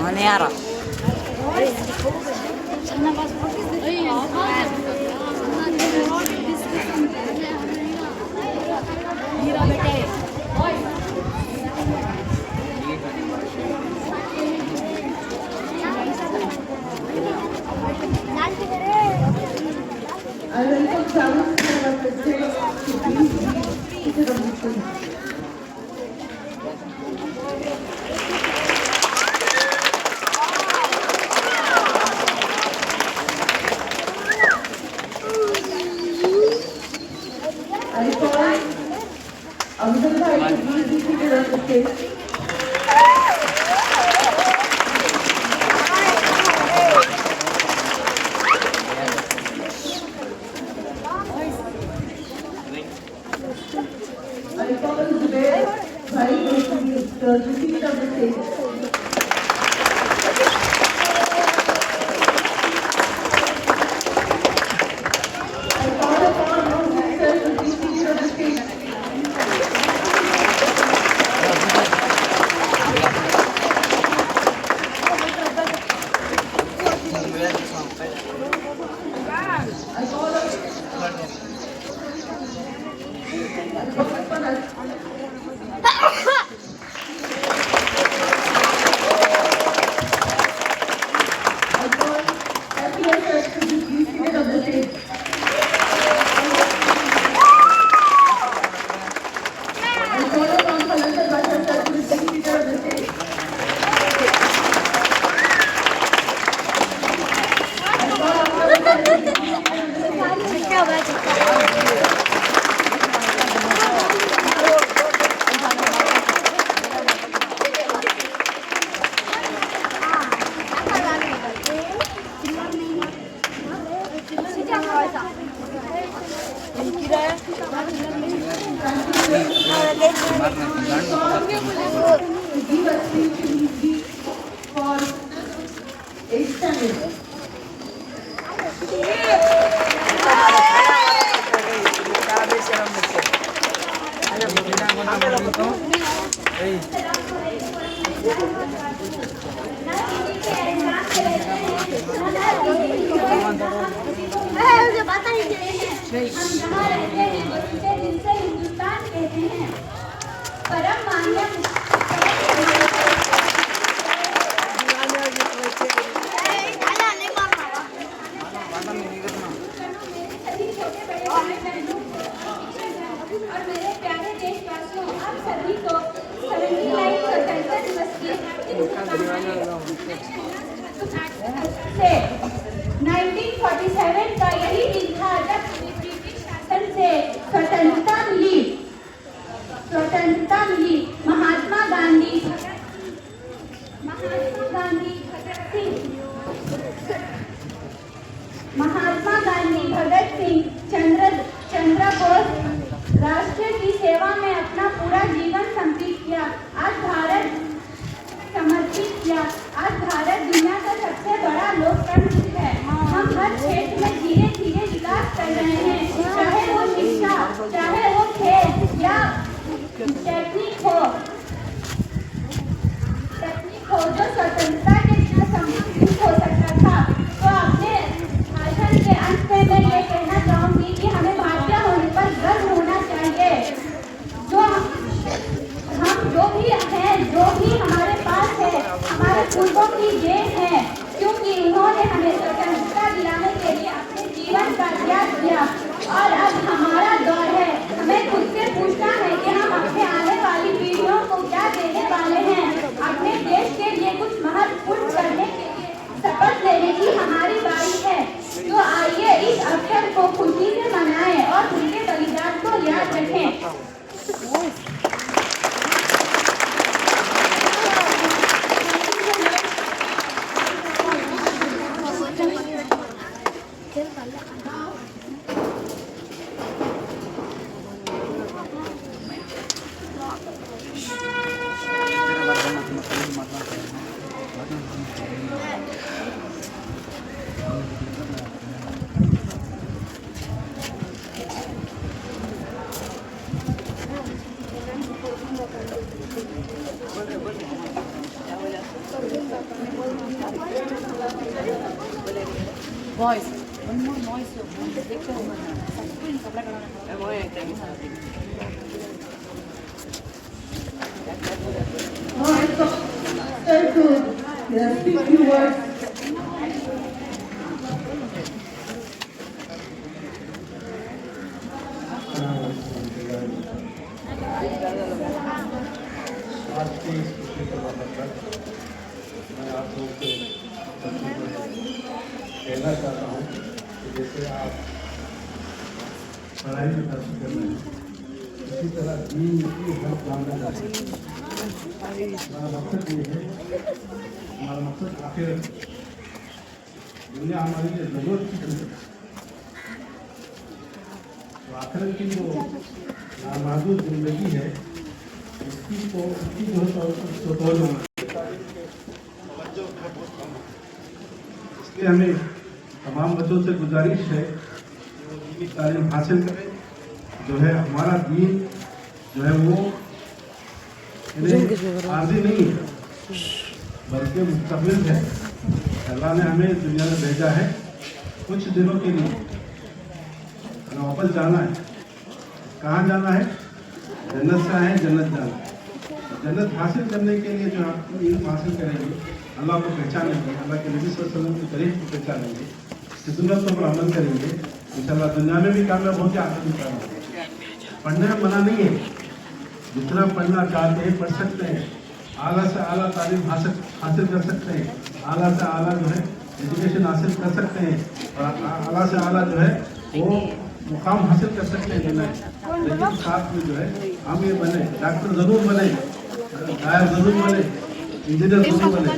Maniara. I welcome Travis to our festival to be into the mission. I call Amrita to be seated on the stage. I call Zubair Bhai to be seated on the stage. I call upon Mohammed sir to be seated on the stage. I call for 8th standard. Hindustan कहते हैं परम मान्य और मेरे प्यारे देशवासियों, आप सभी को 79 स्वतंत्रता दिवस की से 1947 का यही दिन था जब ब्रिटिश शासन से स्वतंत्रता मिली। महात्मा गांधी गांधी, भगत सिंह, चंद्र बोस राष्ट्र की सेवा में अपना पूरा जीवन समर्पित किया। आज भारत दुनिया का सबसे बड़ा लोकतंत्र है। हम हर क्षेत्र में धीरे धीरे विकास कर रहे हैं, चाहे वो शिक्षा, चाहे वो खेल या टेक्निक हो, जो स्वतंत्रता के बिना संभव हो सकता था। तो अपने भाषण के अंत में मैं ये कहना चाहूंगी कि हमें भारतीय होने पर गर्व होना चाहिए। जो भी हमारे पास है, हमारे पूर्वों की देन है, क्योंकि उन्होंने हमें स्वतंत्रता दिलाने के लिए अपने जीवन का त्याग किया। और अब हमारा दौर है, हमें खुद से पूछना है कि हम अपने आने वाली पीढ़ियों को क्या देने वाले हैं। अपने देश के लिए कुछ महत्वपूर्ण करने के लिए शपथ लेने की हमारी बारी है। तो आइए इस अवसर को खुशी से मनाएं और उनके बलिदान को याद रखें। Voice. One more noise. Speak few words. आज के इस विषय को लेकर मैं आप लोगों से कहना चाहता हूँ कि जैसे आप पढ़ाई में तरक्की कर रहे हैं, इसी तरह दीन की हर काम में जाए। हमारा मकसद ये है, हमारा मकसद आखिर दुनिया हमारे लिए जरूरत की है, तो आखिर की जो नामहदूद जिंदगी है इसकी जो इसलिए हमें तमाम बच्चों से गुजारिश है कि तालीम हासिल करें। जो है हमारा दीन जो है वो आर्जी नहीं है बल्कि मुस्तक़बिल है। अल्लाह ने हमें दुनिया में भेजा है कुछ दिनों के लिए, वापस जाना है। कहाँ जाना है? जन्नत से आए, जन्नत जाना है। जन्नत हासिल करने के लिए जो आप इल्म हासिल करेंगे, अल्लाह को पहचानेंगे, अल्लाह के नबी सल्लल्लाहु अलैहि वसल्लम की तारीफ को पहचानेंगे, सुन्नतों पर अमल करेंगे, इंशाअल्लाह दुनिया में भी कामयाब होंगे, आखिर में कामयाब होंगे। पढ़ने में मना नहीं है, जितना पढ़ना चाहते हैं पढ़ सकते हैं, आला से आला तालीम हासिल कर सकते हैं, आला से आला जो है एजुकेशन हासिल कर सकते हैं, और आला से आला जो है वो मुकाम हासिल कर सकते हैं। लेकिन साथ में जो है हम ये बने, डॉक्टर ज़रूर बने, गायक ज़रूर बने, इंजीनियर ज़रूर बने,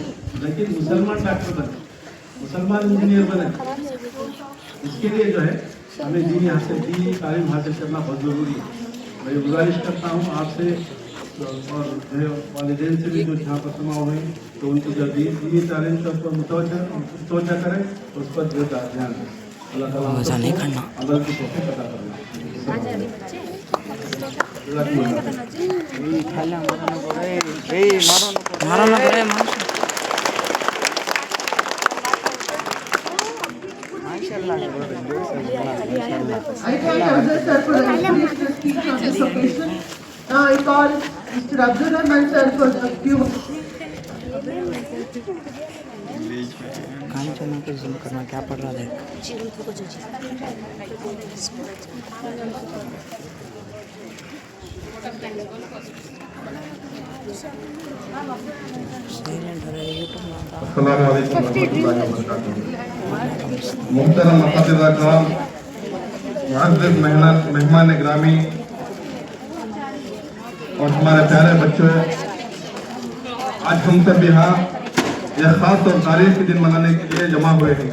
लेकिन मुसलमान डॉक्टर बने, मुसलमान इंजीनियर बने। इसके लिए जो है हमें दीनी तालीम हासिल करना बहुत ज़रूरी है। मैं गुजारिश करता हूँ आपसे और जो वालिदैन से भी जो यहाँ पर तमा हुए हैं, तो उनकी जो दीनी तालीम के ऊपर मुतवज्जह करें, उस पर जो ध्यान दें। अल्लाह ताला अमल की तौफीक अता Now I call Mr. Abdul Rahman sir for a few. Kanchana को जूम करना क्या पड़ रहा है? मुहतरम असातिज़ा-ए-किराम, मुअज़्ज़िज़ मेहमान गिरामी और हमारे प्यारे बच्चों, आज हम सब यहाँ यह खास और तारीख के दिन मनाने के लिए जमा हुए हैं।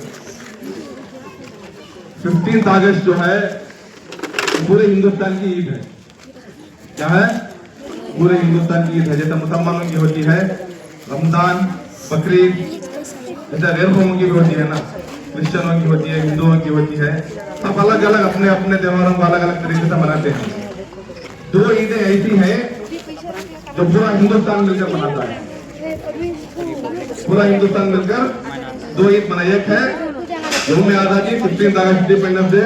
15 अगस्त जो है पूरे हिंदुस्तान की ईद है। क्या है? पूरे हिंदुस्तान की ईद है। जैसे मुसलमानों की होती है रमजान, बकरीद, जैसे गैर कौमों की भी होती है ना, क्रिश्चियनों की होती है, हिंदुओं की होती है। सब अलग अलग अपने अपने त्योहारों को अलग अलग तरीके से मनाते हैं। 2 ईदें ऐसी हैं जो पूरा हिंदुस्तान मिलकर मनाता है। पूरा हिंदुस्तान मिलकर 2 ईद मनाई। एक है यौम आजादी 15 अगस्त इंडिपेंडेंस डे,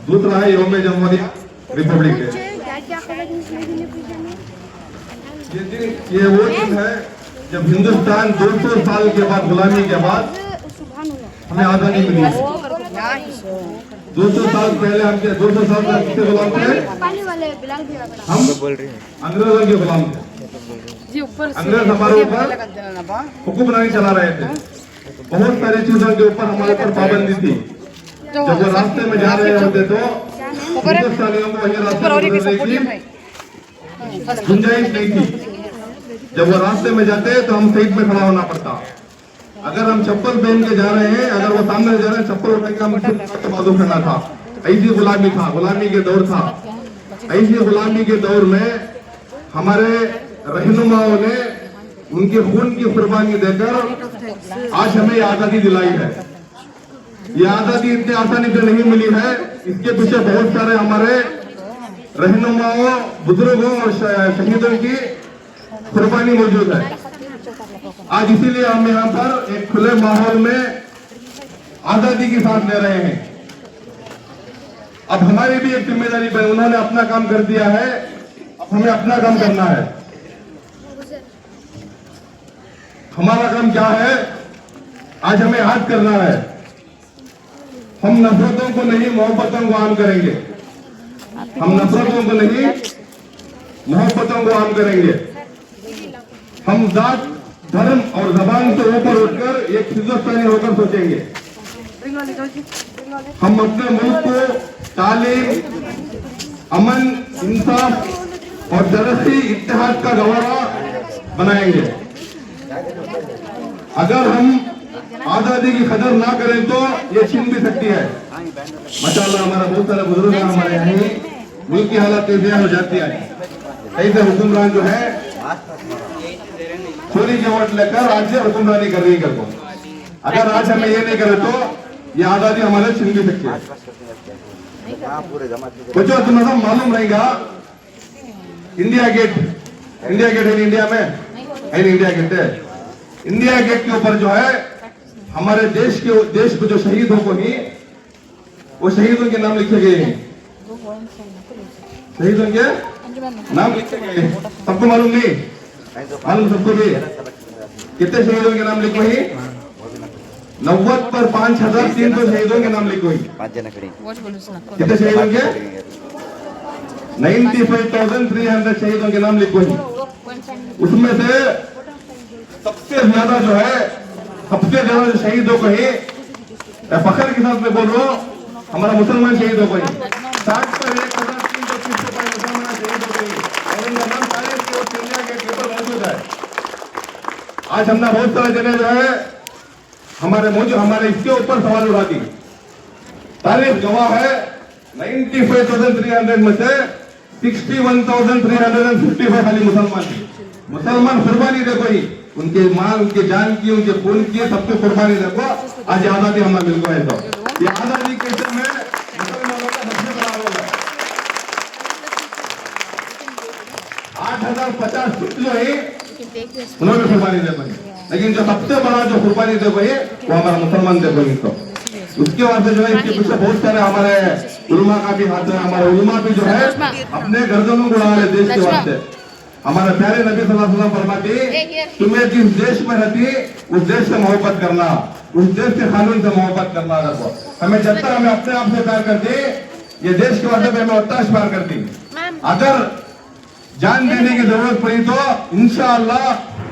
दूसरा है यौम जमहूरिया रिपब्लिक डे। ये वो दिन है जब हिंदुस्तान 200 साल के बाद, गुलामी के बाद हमें आजादी मिली। 200 साल पहले हम 200 साल तक किसके गुलाम थे? हम अंग्रेजों के गुलाम थे। अंग्रेज हमारे ऊपर हुक्मरानी चला रहे थे। बहुत सारी चीजों के ऊपर हमारे ऊपर पाबंदी थी। जब वो रास्ते में जा रहे होते तो हिंदुस्तानियों को वही रास्ते में गुजरने की गुंजाइश नहीं थी। जब वो रास्ते में जाते तो हम साइड में खड़ा होना पड़ता। अगर हम चप्पल पहन के जा रहे हैं, अगर वो सामने जा रहे हैं, चप्पल उठा के हम के बाजू करना था। ऐसी गुलामी था, गुलामी के दौर था। ऐसी गुलामी के दौर में हमारे रहनुमाओं ने उनके खून की कुर्बानी देकर आज हमें ये आजादी दिलाई है। ये आजादी इतनी आसानी से नहीं मिली है। इसके पीछे बहुत सारे हमारे रहनुमाओं, बुजुर्गों और शहीदों की कुर्बानी मौजूद है। आज इसीलिए हम यहाँ पर एक खुले माहौल में आजादी की सांस ले रहे हैं। अब हमारी भी एक जिम्मेदारी बनी। उन्होंने अपना काम कर दिया है, अब हमें अपना काम करना है। हमारा काम क्या है? आज हमें याद करना है। हम नफरतों को नहीं, मोहब्बतों को आम करेंगे। हम नफरतों को नहीं, मोहब्बतों को आम करेंगे। हम जात, धर्म और जबान से ऊपर उठकर एक हिंदुस्तानी होकर सोचेंगे। हम अपने मुल्क को तालीम, अमन, इंसाफ और तरक्की, इत्तेहाद का गवाह बनाएंगे। अगर हम आजादी की कदर ना करें तो ये छीन भी सकती है। माशाअल्लाह हमारा बहुत सारे बुजुर्ग हैं हमारे यहाँ। मुल्क की हालत कैसे हो जाती है। ऐसे हुक्मरान जो है चोरी के वोट लेकर राज्य हुक्मरानी कर रही है। अगर आज हमें ये नहीं करे तो ये आजादी हमारे छीन भी सकती है। कुछ तुम्हें मालूम रहेगा इंडिया गेट है इंडिया में है। इंडिया गेट है। इंडिया गेट के ऊपर जो है हमारे देश को जो शहीदों को ही, वो शहीदों के नाम लिखे गए हैं। शहीदों के नाम लिखे गए हैं। सबको मालूम नहीं? मालूम सबको भी? कितने शहीदों के नाम लिखे हुए? 90 पर 5300 शहीदों के नाम लिखे हुए। कितने शहीदों के? 95,300 शहीदों के नाम लिखे हुए। उसमें से सबसे ज्यादा जो है, सबसे ज्यादा जो शहीदों को ही, फखर के साथ में बोल रहा हूँ, हमारा मुसलमान शहीदों को ही 60 पर 1335 मुसलमान शहीदों को ही, और उनका नाम तारीख के उस इंडिया गेट के ऊपर मौजूद है। आज हमने बहुत सारे जगह जो है हमारे इसके ऊपर सवाल उठा दी। तारीख गवाह है 95,300 में से 61,355 खाली मुसलमान थे। मुसलमान कुर्बानी देखो ही, उनके माल, उनके जान की, उनके खून की, सबकी कुर्बानी देखो। आज आजादी हमें मिल गई है। तो ये आजादी के विषय में मुसलमानों का सबसे बड़ा रोल है। 8,050 फुट जो है उन्होंने कुर्बानी दे पाई, लेकिन जो सबसे बड़ा जो कुर्बानी दे पाई वो हमारा मुसलमान दे पाई। तो उसके बाद जो है इसके पीछे बहुत सारे हमारे उलमा का भी हाथ है। हमारे उलमा भी जो है अपने गर्दनों को उड़ा रहे देश के वास्ते। हमारे प्यारे नबी सल्लल्लाहु अलैहि वसल्लम फरमाते, तुम्हें जिस देश में रहती उस देश से मोहब्बत करना, उस देश के कानून से मोहब्बत करना। हमें जब तक हमें अपने आप से प्यार करती, ये देश के वास्ते हमें उतना प्यार करती। अगर जान देने की जरूरत पड़ी तो इंशाअल्लाह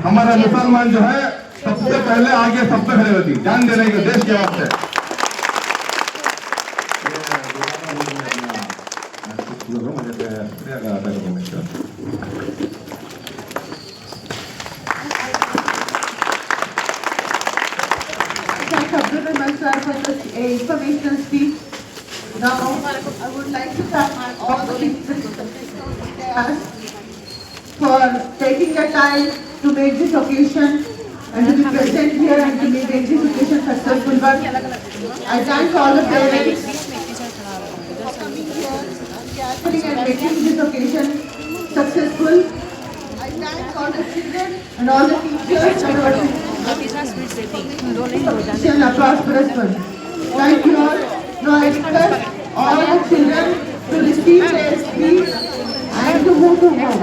हमारा मुसलमान जो है सबसे पहले आगे सबसे खड़े होती, जान देने के देश के वास्ते। you very much, sir, for such a informational speech. Now, I would like to thank all the teachers for taking the time to make this occasion and to be present here and to make this occasion successful. But I thank all the parents for coming here and making this occasion successful. I thank all the children and all the teachers and all the a prosperous one. Thank you all. Now I request all the children to receive their speech and to move to home.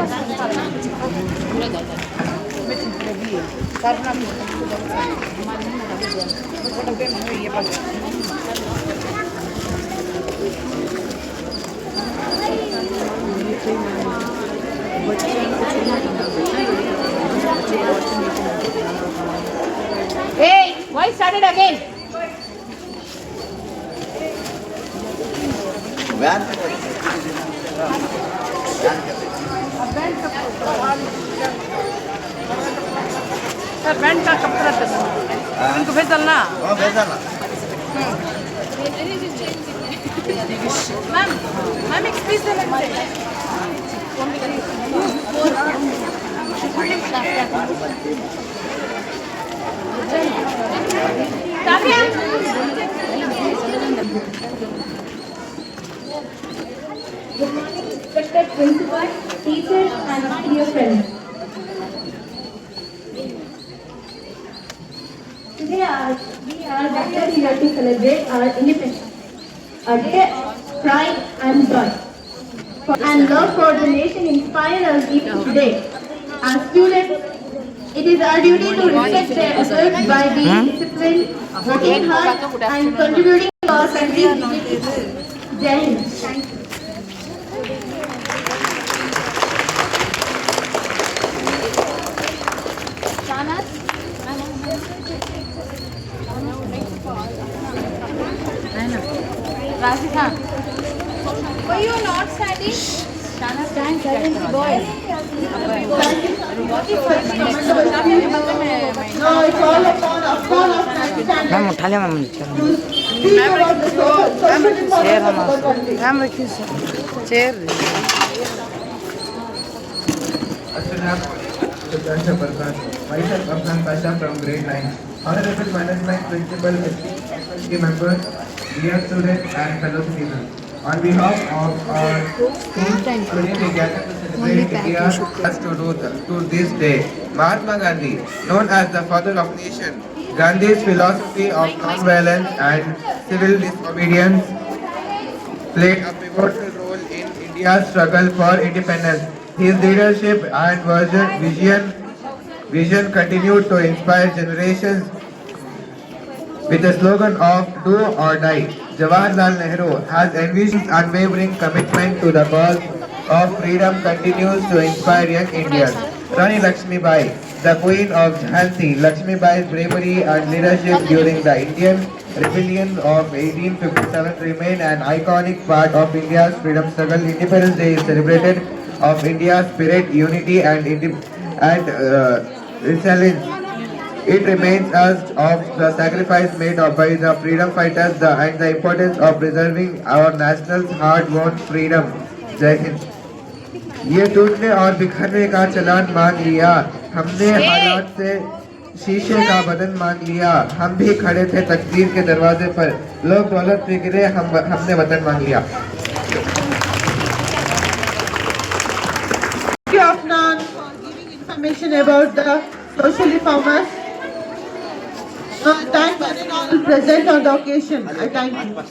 Hey, why started again? Sir band का कब तक इनको भेज डालना ma'am ma'am एक speech देना Respected principal, teachers and dear friends. Today we are gathered here to celebrate our independence, a day of pride and joy. And love for the nation inspires us even today. As students, it is our duty to respect their efforts by being disciplined, working hard, and contributing to our country's unity. Jai Hind. Thank you. Rashika Were you not studying? शाना stand silence boys Now it's all upon of ma'am उठा लिया ma'am chair ma'am रखिए chair Myself, Afnan Pasha from grade 9. Honorable Management Principal, faculty members, dear students and fellow citizens. On behalf of our school, today we gather to celebrate India's first to this day. Mahatma Gandhi, known as the father of nation, Gandhi's philosophy of non-violence and civil disobedience played a pivotal role in India's struggle for independence. His leadership and vision continued to inspire generations with the slogan of "Do or Die." Jawaharlal Nehru has envisioned unwavering commitment to the cause of freedom continues to inspire young Indians. Rani Lakshmibai, the Queen of Jhansi, Lakshmibai's bravery and leadership during the Indian Rebellion of 1857 remain an iconic part of India's freedom struggle. Independence Day is celebrated of India's spirit, unity and resilience. It reminds us of the sacrifice made by the freedom fighters and the importance of preserving our national's hard-won freedom. जय हिंद। ये टूटने और बिखरने का चलान मांग लिया, हमने हालात से शीशे का बदन मांग लिया, हम भी खड़े थे तकदीर के दरवाजे पर, लोग दौलत पे गिरे, हमने वतन मांग लिया। Thank you, Afnan, for giving information about the social reformers. I thank one and all present on the occasion. I thank you.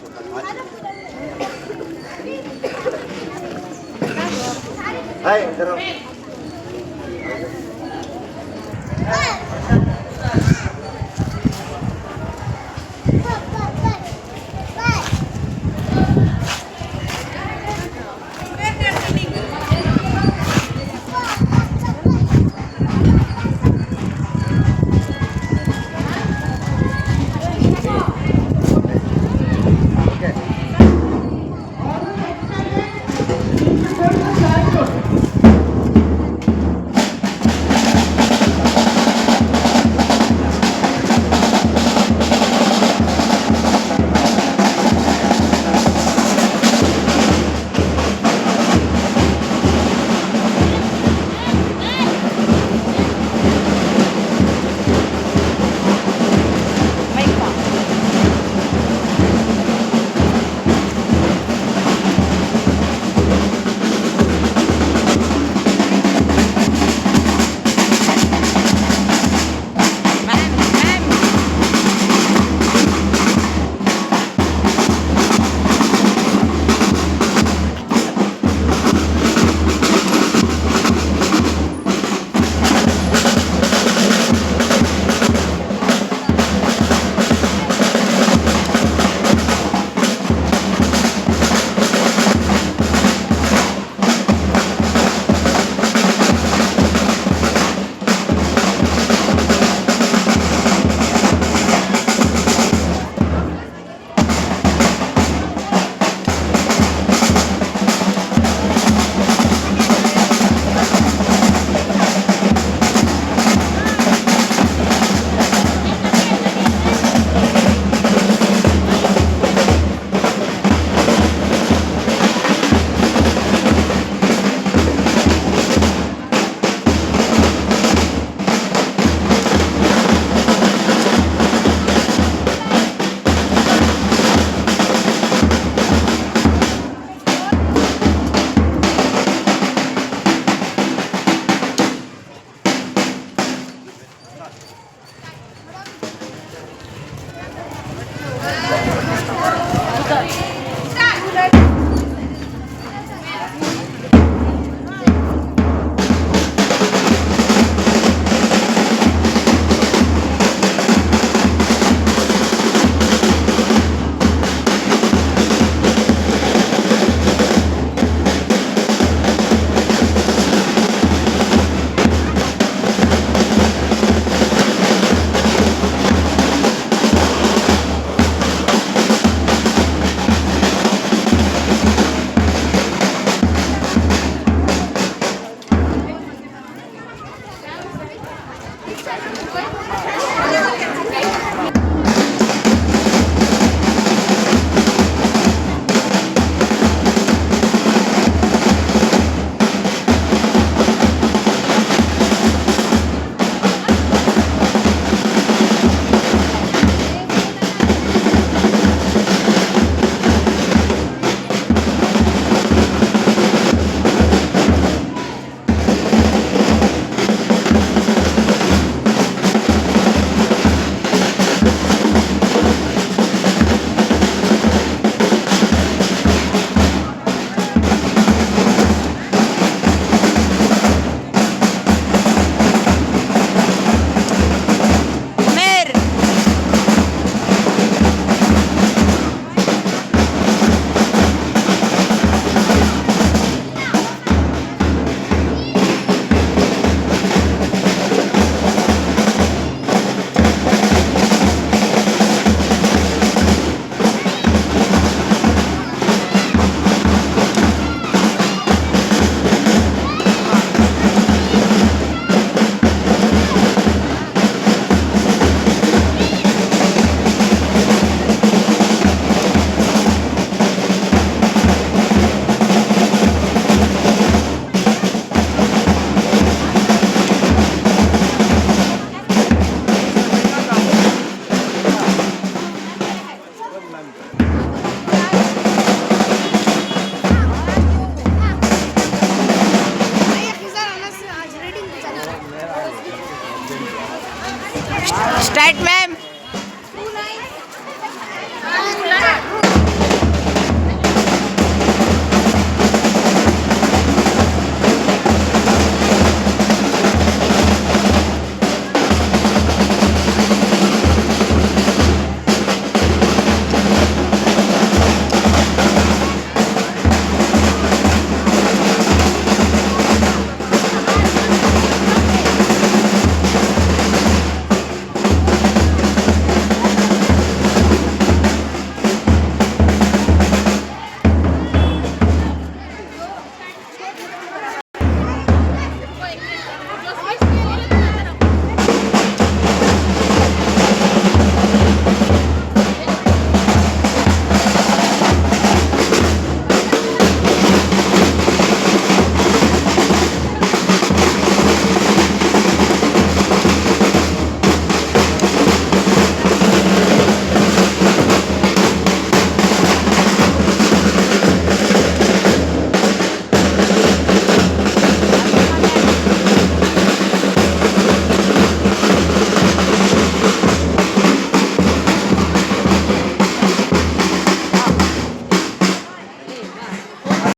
Start ma'am.